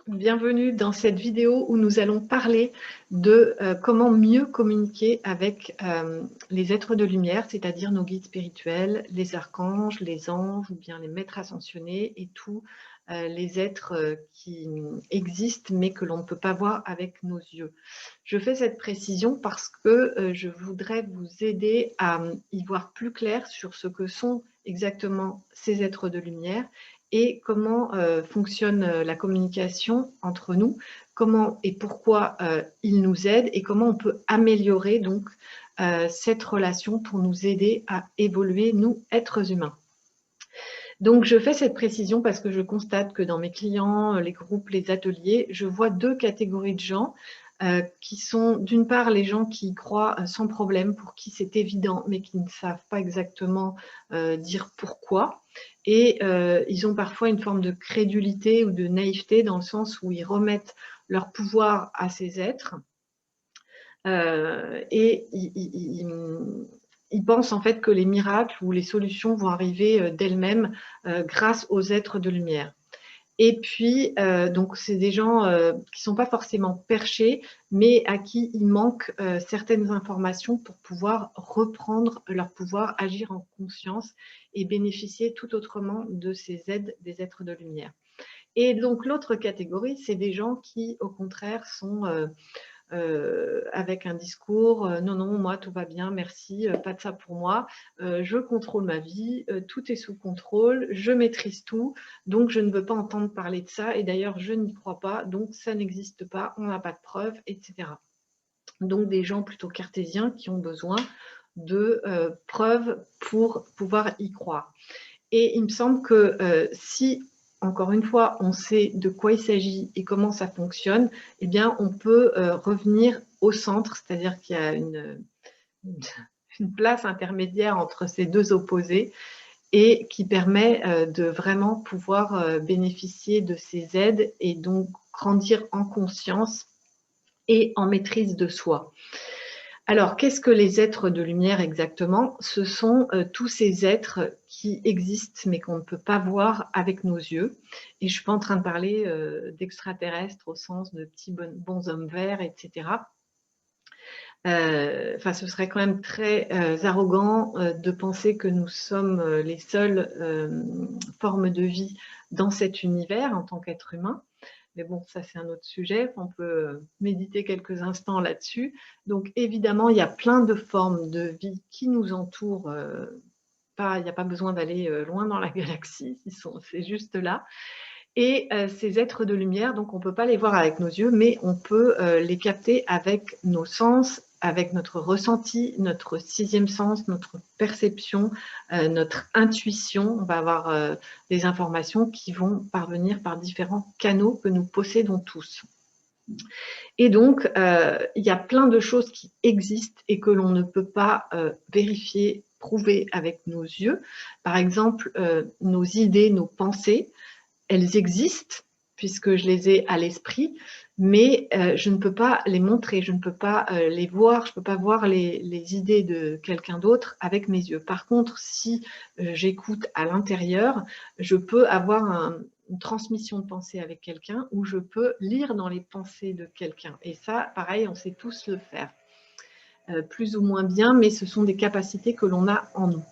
Bienvenue dans cette vidéo où nous allons parler de comment mieux communiquer avec les êtres de lumière, c'est-à-dire nos guides spirituels, les archanges, les anges ou bien les maîtres ascensionnés et tous les êtres qui existent mais que l'on ne peut pas voir avec nos yeux. Je fais cette précision parce que je voudrais vous aider à y voir plus clair sur ce que sont exactement ces êtres de lumière et comment fonctionne la communication entre nous, comment et pourquoi ils nous aident et comment on peut améliorer donc cette relation pour nous aider à évoluer, nous, êtres humains. Donc, je fais cette précision parce que je constate que dans mes clients, les groupes, les ateliers, je vois deux catégories de gens qui sont d'une part les gens qui croient sans problème, pour qui c'est évident, mais qui ne savent pas exactement dire pourquoi. Et ils ont parfois une forme de crédulité ou de naïveté dans le sens où ils remettent leur pouvoir à ces êtres et ils pensent en fait que les miracles ou les solutions vont arriver d'elles-mêmes grâce aux êtres de lumière. Et puis, donc, c'est des gens qui ne sont pas forcément perchés, mais à qui il manque certaines informations pour pouvoir reprendre leur pouvoir, agir en conscience et bénéficier tout autrement de ces aides des êtres de lumière. Et donc, l'autre catégorie, c'est des gens qui, au contraire, sont avec un discours non, non, moi tout va bien, merci, pas de ça pour moi, je contrôle ma vie, tout est sous contrôle, je maîtrise tout, donc je ne veux pas entendre parler de ça, et d'ailleurs je n'y crois pas, donc ça n'existe pas, on n'a pas de preuves, etc. Donc des gens plutôt cartésiens qui ont besoin de preuves pour pouvoir y croire. Et il me semble que si, encore une fois, on sait de quoi il s'agit et comment ça fonctionne, eh bien, on peut revenir au centre, c'est-à-dire qu'il y a une place intermédiaire entre ces deux opposés et qui permet de vraiment pouvoir bénéficier de ces aides et donc grandir en conscience et en maîtrise de soi. Alors, qu'est-ce que les êtres de lumière exactement? Ce sont tous ces êtres qui existent mais qu'on ne peut pas voir avec nos yeux. Et je ne suis pas en train de parler d'extraterrestres au sens de petits bons hommes verts, etc. Enfin, ce serait quand même très arrogant de penser que nous sommes les seules formes de vie dans cet univers en tant qu'être humain. Mais bon, ça c'est un autre sujet, on peut méditer quelques instants là-dessus. Donc évidemment, il y a plein de formes de vie qui nous entourent. Il n'y a pas besoin d'aller loin dans la galaxie, c'est juste là. Et ces êtres de lumière, donc on ne peut pas les voir avec nos yeux, mais on peut les capter avec nos sens, avec notre ressenti, notre sixième sens, notre perception, notre intuition. On va avoir des informations qui vont parvenir par différents canaux que nous possédons tous. Et donc, il y a plein de choses qui existent et que l'on ne peut pas vérifier, prouver avec nos yeux. Par exemple, nos idées, nos pensées, elles existent puisque je les ai à l'esprit, mais je ne peux pas les montrer, je ne peux pas les voir, je ne peux pas voir les idées de quelqu'un d'autre avec mes yeux. Par contre, si j'écoute à l'intérieur, je peux avoir une transmission de pensée avec quelqu'un ou je peux lire dans les pensées de quelqu'un. Et ça, pareil, on sait tous le faire. Plus ou moins bien, mais ce sont des capacités que l'on a en nous.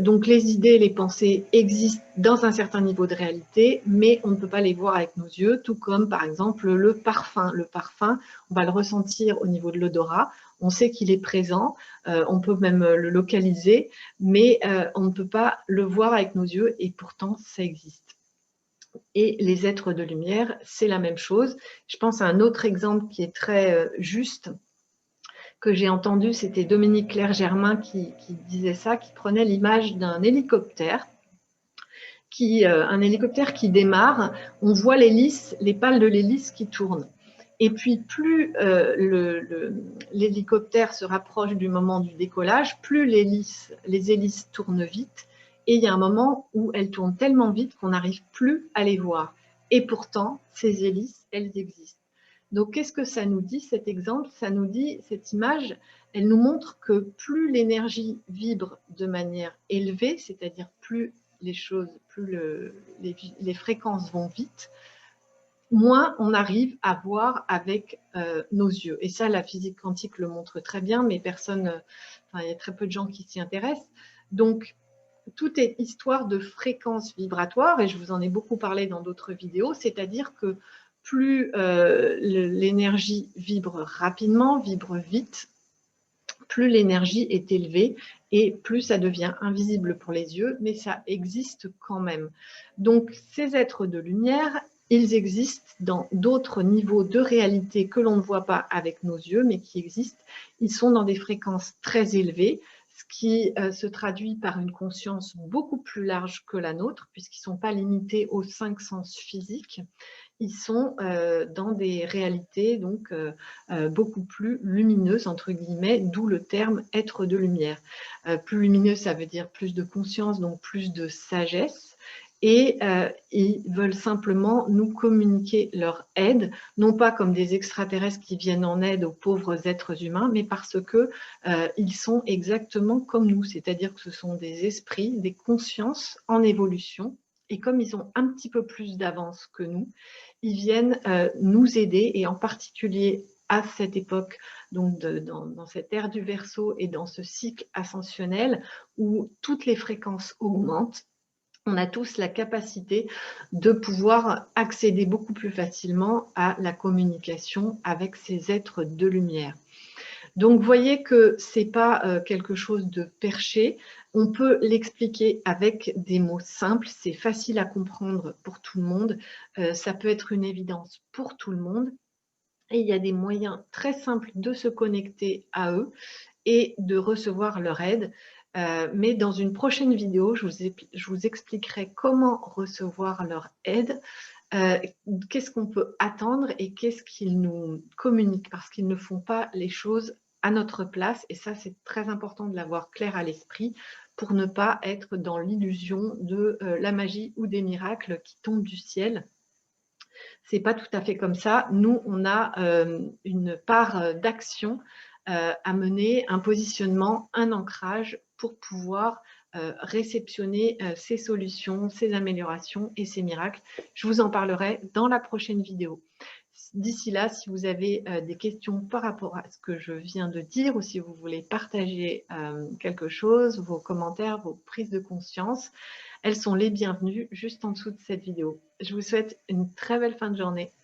Donc les idées, les pensées existent dans un certain niveau de réalité, mais on ne peut pas les voir avec nos yeux, tout comme par exemple le parfum. Le parfum, on va le ressentir au niveau de l'odorat, on sait qu'il est présent, on peut même le localiser, mais on ne peut pas le voir avec nos yeux et pourtant ça existe. Et les êtres de lumière, c'est la même chose. Je pense à un autre exemple qui est très juste, que j'ai entendu, c'était Dominique Clerc-Germain qui disait ça, qui prenait l'image d'un hélicoptère, un hélicoptère qui démarre, on voit l'hélice, les pales de l'hélice qui tournent. Et puis plus l'hélicoptère se rapproche du moment du décollage, plus les hélices tournent vite, et il y a un moment où elles tournent tellement vite qu'on n'arrive plus à les voir. Et pourtant, ces hélices, elles existent. Donc, qu'est-ce que ça nous dit, cet exemple? Ça nous dit, cette image, elle nous montre que plus l'énergie vibre de manière élevée, c'est-à-dire plus les choses, plus les fréquences vont vite, moins on arrive à voir avec nos yeux. Et ça, la physique quantique le montre très bien, mais personne, il y a très peu de gens qui s'y intéressent. Donc, tout est histoire de fréquence vibratoire, et je vous en ai beaucoup parlé dans d'autres vidéos, c'est-à-dire que plus l'énergie vibre rapidement, vibre vite, plus l'énergie est élevée et plus ça devient invisible pour les yeux, mais ça existe quand même. Donc, ces êtres de lumière, ils existent dans d'autres niveaux de réalité que l'on ne voit pas avec nos yeux, mais qui existent. Ils sont dans des fréquences très élevées, ce qui se traduit par une conscience beaucoup plus large que la nôtre, puisqu'ils ne sont pas limités aux 5 sens physiques. Ils sont dans des réalités donc beaucoup plus lumineuses, entre guillemets, d'où le terme être de lumière. Plus lumineux, ça veut dire plus de conscience, donc plus de sagesse. Et ils veulent simplement nous communiquer leur aide, non pas comme des extraterrestres qui viennent en aide aux pauvres êtres humains, mais parce que ils sont exactement comme nous, c'est-à-dire que ce sont des esprits, des consciences en évolution. Et comme ils ont un petit peu plus d'avance que nous, ils viennent nous aider, et en particulier à cette époque, donc dans cette ère du Verseau et dans ce cycle ascensionnel où toutes les fréquences augmentent, on a tous la capacité de pouvoir accéder beaucoup plus facilement à la communication avec ces êtres de lumière. Donc, vous voyez que ce n'est pas quelque chose de perché. On peut l'expliquer avec des mots simples. C'est facile à comprendre pour tout le monde. Ça peut être une évidence pour tout le monde. Et il y a des moyens très simples de se connecter à eux et de recevoir leur aide. Mais dans une prochaine vidéo, je vous expliquerai comment recevoir leur aide, qu'est-ce qu'on peut attendre et qu'est-ce qu'ils nous communiquent, parce qu'ils ne font pas les choses à notre place, et ça c'est très important de l'avoir clair à l'esprit pour ne pas être dans l'illusion de la magie ou des miracles qui tombent du ciel. C'est pas tout à fait comme ça. Nous, on a une part d'action à mener, un positionnement, un ancrage pour pouvoir réceptionner ces solutions, ces améliorations et ces miracles. Je vous en parlerai dans la prochaine vidéo. D'ici là, si vous avez des questions par rapport à ce que je viens de dire, ou si vous voulez partager quelque chose, vos commentaires, vos prises de conscience, elles sont les bienvenues juste en dessous de cette vidéo. Je vous souhaite une très belle fin de journée.